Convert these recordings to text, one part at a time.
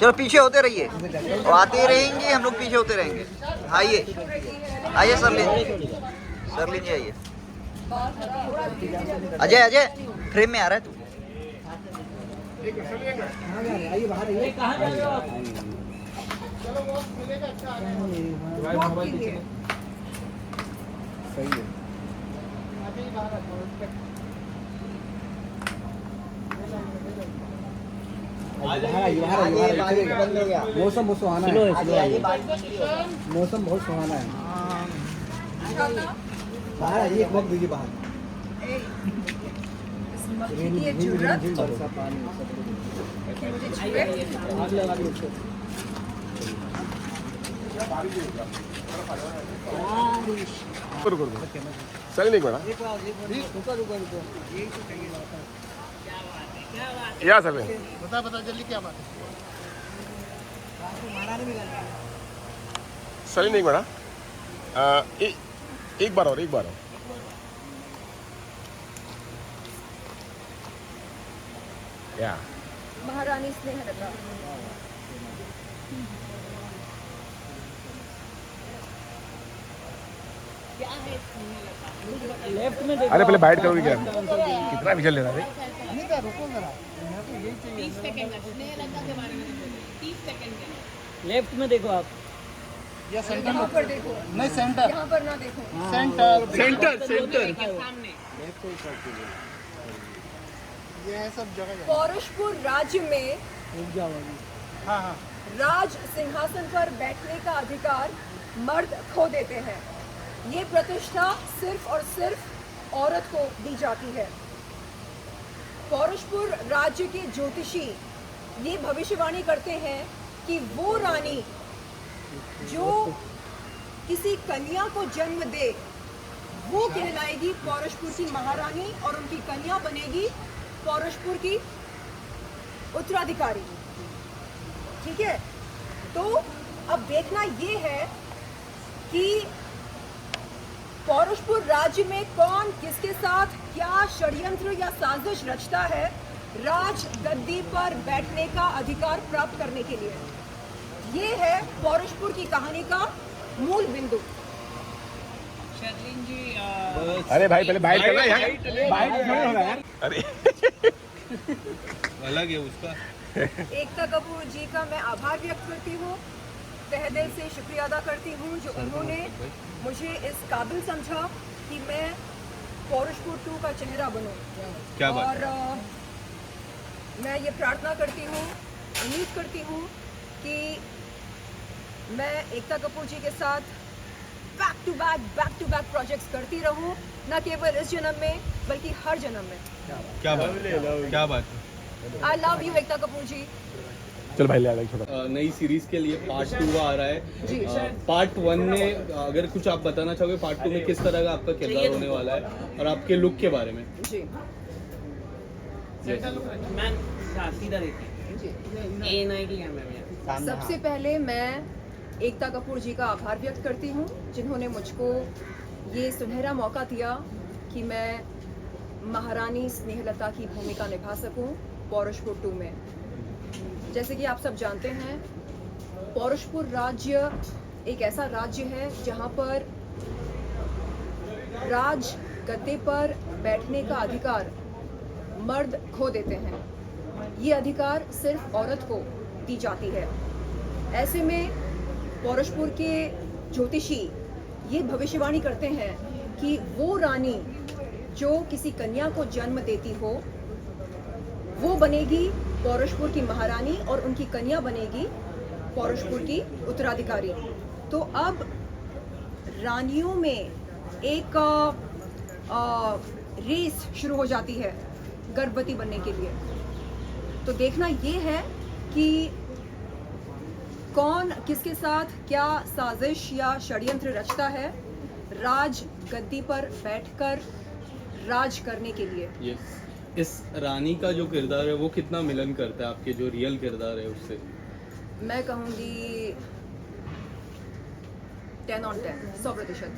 चलो पीछे होते रहिए, और आते रहेंगे हम लोग, पीछे होते रहेंगे। आइए आइए सरलीन जी आइए। अजय अजय फ्रेम में आ रहा है तू। सही है। मौसम बहुत सुहाना है, मौसम बहुत सुहाना है। बाहर आइए, एक वक्त दीजिए बाहर। चलिए एक मिनट या सर बता जल्दी क्या बात है। सलीम एक मिनट एक बार और या महारानी स्नेहलता। अरे पहले बाइट करोगे क्या? कितना विजल ले रहा है? नहीं था, रुको जरा। 30 सेकंड स्नेहलता के बारे में 30 सेकंड के लेफ्ट में देखो आप, या सेंटर यहाँ पर देखो, नहीं, सेंटर यहाँ पर ना देखो। सेंटर सामने। ये है सब जगह। पौरुषपुर राज्य में हाँ हाँ, राज सिंहासन पर बैठने का अधिकार मर्द खो देते हैं। ये प्रतिष्ठा सिर्फ और सिर्फ औरत को दी जाती है। पौरुषपुर राज्य के ज्योतिषी ये भविष्यवाणी करते हैं कि वो रानी जो किसी कन्या को जन्म दे वो कहलाएगी पौरुषपुर की महारानी, और उनकी कन्या बनेगी पौरुषपुर की उत्तराधिकारी। ठीक है, तो अब देखना ये है कि पौरुषपुर राज्य में कौन किसके साथ क्या षड्यंत्र या साजिश रचता है राज गद्दी पर बैठने का अधिकार प्राप्त करने के लिए। ये है पौरुषपुर की कहानी का मूल बिंदु। शर्लिन जी अरे भाई पहले बाइट करना यार, बाइट थोड़ी होना यार। अरे अलग है उसका। एकता कपूर जी का मैं आभार व्यक्त करती हूँ, तहे दिल से शुक्रिया अदा करती हूँ जो उन्होंने मुझे इस काबिल समझा कि मैं पौरुषपुर 2 का चेहरा बनूं। क्या बात और मैं ये प्रार्थना करती हूँ, उम्मीद करती हूँ कि मैं एकता कपूर जी के साथ बैक टू बैक प्रोजेक्ट्स करती रहूं, न केवल इस जन्म में बल्कि हर जन्म में। क्या बात है। I love you Ekta Kapoor जी। चल भाई ले आ छोटा। नई सीरीज के लिए पार्ट 2 आ रहा है। जी। पार्ट 1 में अगर कुछ आप बताना चाहोगे, पार्ट 2 में किस तरह का आपका किरदार होने वाला है और आपके लुक के बारे में। जी मैम सीधा देखिए ए नहीं किया मैम। सबसे पहले मैं एकता कपूर जी का आभार व्यक्त करती हूँ जिन्होंने मुझको ये सुनहरा मौका दिया कि मैं महारानी स्नेहलता की भूमिका निभा सकूं पौरुषपुर 2 में। जैसे कि आप सब जानते हैं, पौरुषपुर राज्य एक ऐसा राज्य है जहाँ पर राज गद्दे पर बैठने का अधिकार मर्द खो देते हैं। ये अधिकार सिर्फ औरत को दी जाती है। ऐसे में पौरुषपुर के ज्योतिषी ये भविष्यवाणी करते हैं कि वो रानी जो किसी कन्या को जन्म देती हो वो बनेगी पौरुषपुर की महारानी और उनकी कन्या बनेगी पौरुषपुर की उत्तराधिकारी। तो अब रानियों में एक रेस शुरू हो जाती है गर्भवती बनने के लिए। तो देखना ये है कि कौन किसके साथ क्या साजिश या षड्यंत्र रचता है राज गद्दी पर बैठकर राज करने के लिए। यस। इस रानी का जो किरदार है वो कितना मिलन करता है आपके जो रियल किरदार है उससे? मैं कहूँगी 10 on 10, 100%।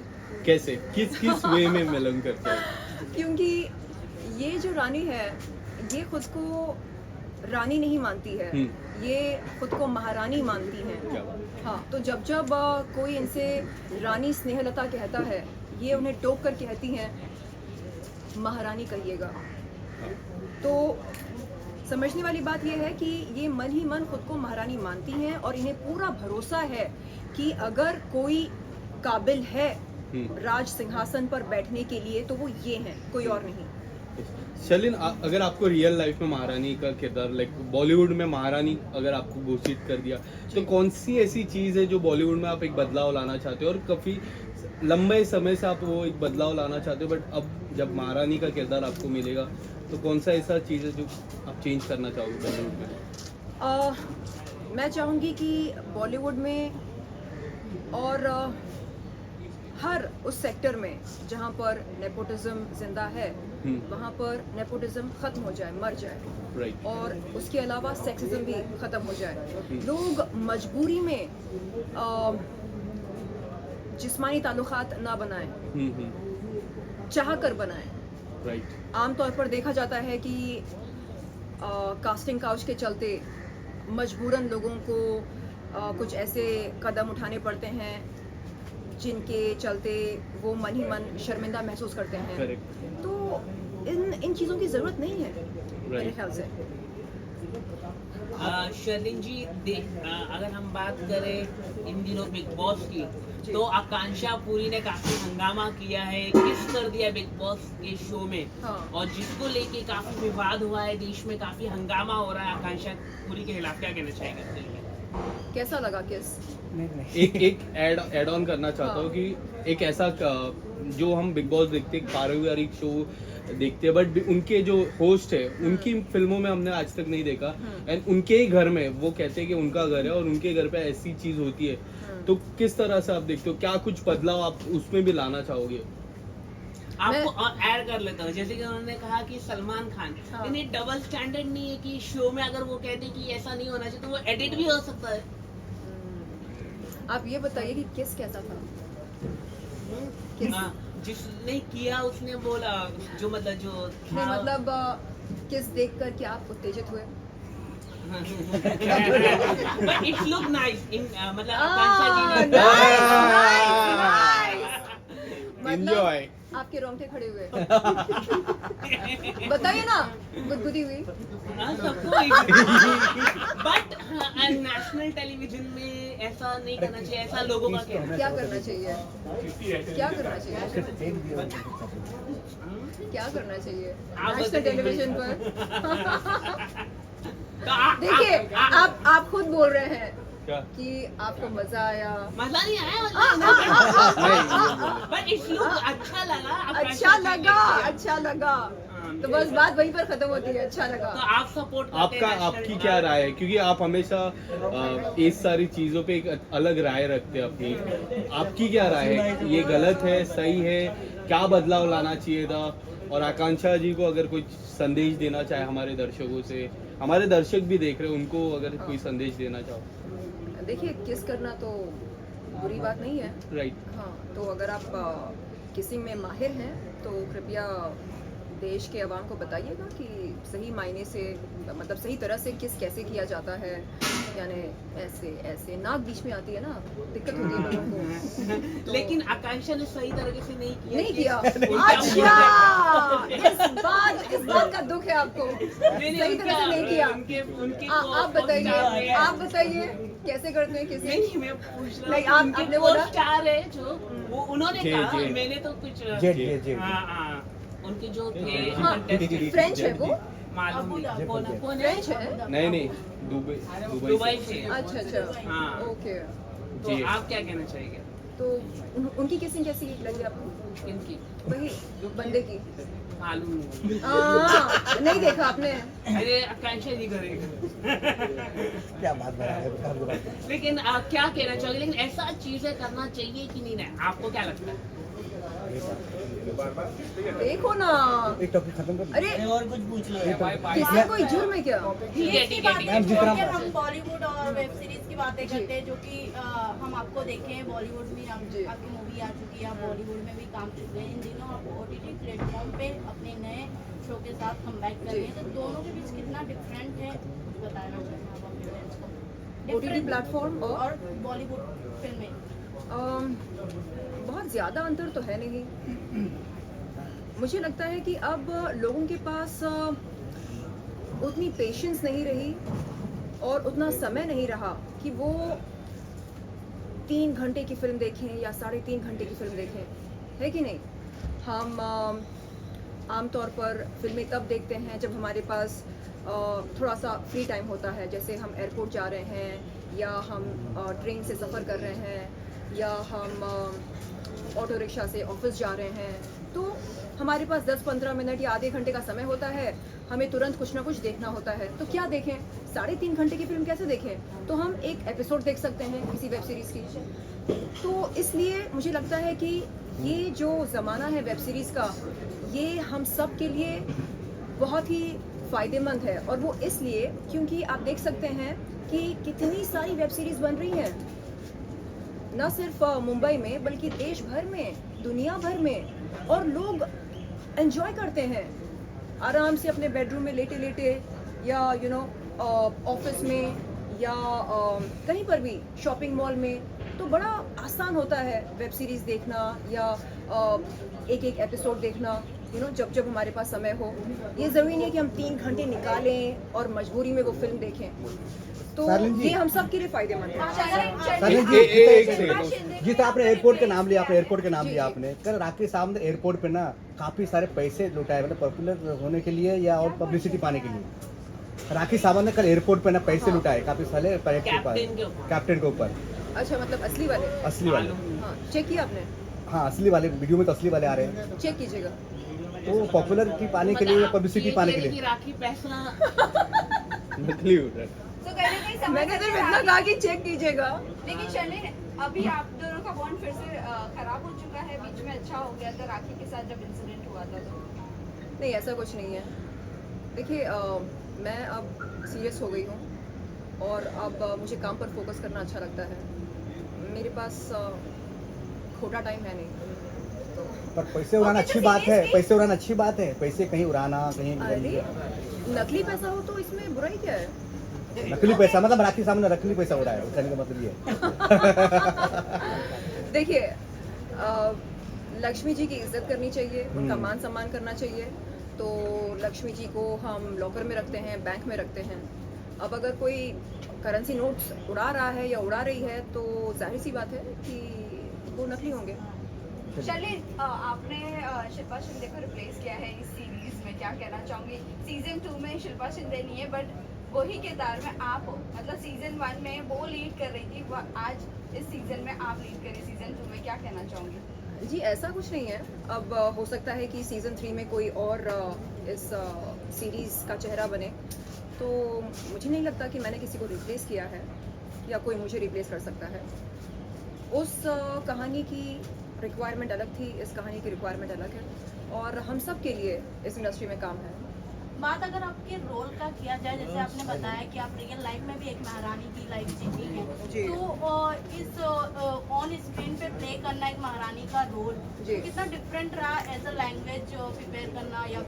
कैसे, किस वे में मिलन करता है? क्योंकि ये जो रानी है ये खुद को रानी नहीं मानती है, ये खुद को महारानी मानती हैं। क्या बात। हाँ, तो जब जब कोई इनसे रानी स्नेहलता कहता है, ये उन्हें टोक कर कहती हैं महारानी कहिएगा। तो समझने वाली बात यह है कि ये मन ही मन खुद को महारानी मानती हैं और इन्हें पूरा भरोसा है कि अगर कोई काबिल है राज सिंहासन पर बैठने के लिए तो वो ये हैं, कोई और नहीं। शर्लिन, अगर आपको रियल लाइफ में महारानी का किरदार, लाइक बॉलीवुड में महारानी अगर आपको घोषित कर दिया, तो कौन सी ऐसी चीज़ है जो बॉलीवुड में आप एक बदलाव लाना चाहते हो, और काफ़ी लंबे समय से आप वो एक बदलाव लाना चाहते हो, बट अब जब महारानी का किरदार आपको मिलेगा तो कौन सा ऐसा चीज़ है जो आप चेंज करना चाहोगे बॉलीवुड में? मैं चाहूँगी कि बॉलीवुड में और हर उस सेक्टर में जहाँ पर नेपोटिज्म जिंदा है वहाँ पर नेपोटिज्म खत्म हो जाए, मर जाए। राइट। और उसके अलावा सेक्सिज्म भी खत्म हो जाए। लोग मजबूरी में जिस्मानी ताल्लुकात ना बनाएं, चाह कर बनाएं। राइट। आमतौर पर देखा जाता है कि कास्टिंग काउच के चलते मजबूरन लोगों को कुछ ऐसे कदम उठाने पड़ते हैं जिनके चलते वो मन ही मन शर्मिंदा महसूस करते हैं। Correct. तो इन चीज़ों की ज़रूरत नहीं है मेरे ख्याल से। शर्लिन जी, अगर हम बात करें इन दिनों बिग बॉस की, तो आकांक्षा पुरी ने काफी हंगामा किया है, किस कर दिया बिग बॉस के शो में। हाँ। और जिसको लेके काफी विवाद हुआ है, देश में काफी हंगामा हो रहा है आकांक्षा पुरी के खिलाफ, क्या कहना चाहेंगे? कैसा लगा किस? एक ऐड ऑन करना चाहता हूँ कि एक ऐसा जो हम बिग बॉस देखते हैं, पारिवारिक शो देखते हैं, बट उनके जो होस्ट है उनकी फिल्मों में हमने आज तक नहीं देखा। एंड उनके ही घर में वो कहते हैं कि उनका घर है और उनके घर पे ऐसी चीज होती है, तो किस तरह से आप देखते हो, क्या कुछ बदलाव आप उसमें भी लाना चाहोगे? आपको और ऐड कर लेता हूँ, जैसे कि उन्होंने कहा कि सलमान खान, इन्हें डबल स्टैंडर्ड नहीं है कि शो में अगर वो कहते कि ऐसा नहीं होना चाहिए तो वो एडिट भी हो सकता है। आप ये बताइए कि किस कैसा था? किस? जिसने किया उसने बोला, जो मतलब जो नहीं, मतलब किस देखकर क्या आप उत्तेजित हुए? But it look nice in मतलब आकांक्षा जी ने Enjoy. आपके रोंगटे खड़े हुए। बताइए ना, गुदगुदी हुई। सबको बट नेशनल टेलीविजन में ऐसा नहीं करना चाहिए, ऐसा लोगों का कहना। क्या करना चाहिए? क्या करना चाहिए? क्या करना चाहिए नेशनल टेलीविजन पर? देखिए, आप खुद बोल रहे हैं कि आपको मजा आया। मजा नहीं आया, बट इस लुक अच्छा लगा। अच्छा लगा तो बस बात वहीं पर खत्म होती है। अच्छा लगा। तो आप सपोर्ट करते हैं? आपकी क्या राय है, क्योंकि आप हमेशा इस सारी चीजों पे एक अलग राय रखते हैं अपनी, आपकी क्या राय है, ये गलत है, सही है, क्या बदलाव लाना चाहिए था? और आकांक्षा जी को अगर कुछ संदेश देना चाहे हमारे दर्शकों से, हमारे दर्शक भी देख रहे हैं, उनको अगर कोई संदेश देना चाहो। देखिए, किस करना तो बुरी बात नहीं है। राइट। हाँ, तो अगर आप किसिंग में माहिर हैं तो कृपया देश के अवाम को बताइएगा कि सही मायने से, मतलब सही तरह से किस कैसे किया जाता है। यानी ऐसे नाक बीच में आती है ना, दिक्कत होती है लोगों को। तो लेकिन आकांक्षा ने सही तरीके से नहीं किया। अच्छा, इस बात का दुख है आपको, सही तरह से नहीं किया। आप बताइए कैसे करते हैं किसी? नहीं, मैं पूछ रहा नहीं, हूँ, आपने बोला स्टार है जो वो उन्होंने कहा, मैंने तो कुछ उनके जो थे फ्रेंच है वो, मालूम नहीं कौन फ्रेंच है। नहीं, दुबई से। अच्छा। हाँ। ओके। तो आप क्या कहना चाहेंगे? तो उनकी किसिंग कैसी लगी आपको? इनकी वही बंदे की मालूम नहीं। नहीं देखा आपने? अरे आकांक्षा जी करेगा। क्या बात है। लेकिन क्या कहना चाहोगे, लेकिन ऐसा चीजें करना चाहिए कि नहीं? आपको क्या लगता है? देखो ना, एक टॉपिक खत्म कर। अरे और कुछ पूछ लो। किसी कोई जुर्म है क्या? ठीक है। हम बॉलीवुड और वेब सीरीज की की बातें करते हैं, जो कि हम आपको देखे हैं बॉलीवुड में, आपकी मूवी आ चुकी है, आप बॉलीवुड में भी काम चुके हैं। इन दिनों आप OTT प्लेटफॉर्म पे अपने नए शो के साथ कमबैक कर रहे हैं, तो दोनों के बीच कितना डिफरेंट है बताना चाहेंगे आप अपने ऑडियंस को? OTT प्लेटफॉर्म और बॉलीवुड फिल्में बहुत ज़्यादा अंतर तो है नहीं। मुझे लगता है कि अब लोगों के पास उतनी पेशेंस नहीं रही और उतना समय नहीं रहा कि वो 3 घंटे की फिल्म देखें या 3.5 घंटे की फिल्म देखें, है कि नहीं। हम आमतौर पर फिल्में तब देखते हैं जब हमारे पास थोड़ा सा फ्री टाइम होता है, जैसे हम एयरपोर्ट जा रहे हैं या हम ट्रेन से सफ़र कर रहे हैं या हम ऑटो रिक्शा से ऑफिस जा रहे हैं, तो हमारे पास 10-15 मिनट या आधे घंटे का समय होता है, हमें तुरंत कुछ ना कुछ देखना होता है। तो क्या देखें, 3.5 घंटे की फिल्म कैसे देखें? तो हम एक एपिसोड देख सकते हैं किसी वेब सीरीज़ की। तो इसलिए मुझे लगता है कि ये जो ज़माना है वेब सीरीज़ का, ये हम सब के लिए बहुत ही फ़ायदेमंद है। और वो इसलिए क्योंकि आप देख सकते हैं कि कितनी सारी वेब सीरीज़ बन रही हैं, न सिर्फ मुंबई में बल्कि देश भर में, दुनिया भर में, और लोग एंजॉय करते हैं आराम से अपने बेडरूम में लेटे लेटे या ऑफिस में या कहीं पर भी, शॉपिंग मॉल में। तो बड़ा आसान होता है वेब सीरीज़ देखना या एक एपिसोड देखना, जब हमारे पास समय हो। ये ज़रूरी नहीं है कि हम 3 घंटे निकालें और मजबूरी में वो फिल्म देखें। तो ये हम सब के लिए फायदेमंद है। जिस आपने एयरपोर्ट का नाम लिया, आपने कल राखी सावंत एयरपोर्ट पे ना काफी सारे पैसे लुटाए, मतलब पॉपुलर होने के लिए या और पब्लिसिटी पाने के लिए। राखी सावंत ने कल एयरपोर्ट पे ना पैसे लुटाए काफी सारे कैप्टन के ऊपर। अच्छा, मतलब असली वाले? हाँ, चेक किया आपने? हाँ, असली वाले वीडियो में तो असली वाले आ रहे हैं, चेक कीजिएगा। तो पॉपुलरिटी पाने के लिए या पब्लिसिटी पाने के लिए राखी पैसा नकली होता है। तो कहीं ना कहीं मैंने तो इतना कहा कि चेक कीजिएगा। लेकिन चलिए, अभी आप दोनों का बॉन्ड फिर से खराब हो चुका है, बीच में अच्छा हो गया था राखी के साथ जब इंसिडेंट हुआ था तो? नहीं, ऐसा कुछ नहीं है। देखिए, मैं अब सीरियस हो गई हूँ और अब मुझे काम पर फोकस करना अच्छा लगता है। मेरे पास खोटा टाइम है नहीं। पर पैसे उड़ाना अच्छी बात है, पैसे कहीं उड़ाना, कहीं अरे नकली पैसा हो तो इसमें बुराई क्या है? नकली पैसा मतलब राखी सामने नकली पैसा उड़ाया, कहने का मतलब ये है। देखिए, लक्ष्मी जी की इज्जत करनी चाहिए, उनका मान सम्मान करना चाहिए। तो लक्ष्मी जी को हम लॉकर में रखते हैं, बैंक में रखते हैं। अब अगर कोई करेंसी नोट्स उड़ा रहा है या उड़ा रही है तो जाहिर सी बात है कि वो नकली होंगे। चलिए, आपने शिल्पा शिंदे को रिप्लेस किया है इस सीरीज में, क्या कहना चाहूंगी? सीजन 2 में शिल्पा शिंदे नहीं है, बट वही किरदार में आप हो। मतलब सीजन 1 में वो लीड कर रही थी, आज इस सीजन में आप लीड करें सीजन 2 में, क्या कहना चाहूंगी? जी, ऐसा कुछ नहीं है। अब हो सकता है कि सीजन 3 में कोई और इस सीरीज का चेहरा बने, तो मुझे नहीं लगता कि मैंने किसी को रिप्लेस किया है या कोई मुझे रिप्लेस कर सकता है। उस कहानी की रिक्वायरमेंट अलग थी, इस कहानी की रिक्वायरमेंट अलग है, और हम सब के लिए इस इंडस्ट्री में काम है। बात अगर आपके रोल का किया जाए, जैसे आपने बताया कि आप रियल लाइफ में भी एक महारानी की लाइफ जीती हैं, तो इस ऑन स्क्रीन पे प्ले करना एक महारानी का रोल कितना डिफरेंट रहा, एज अ लैंग्वेज प्रिपेयर करना या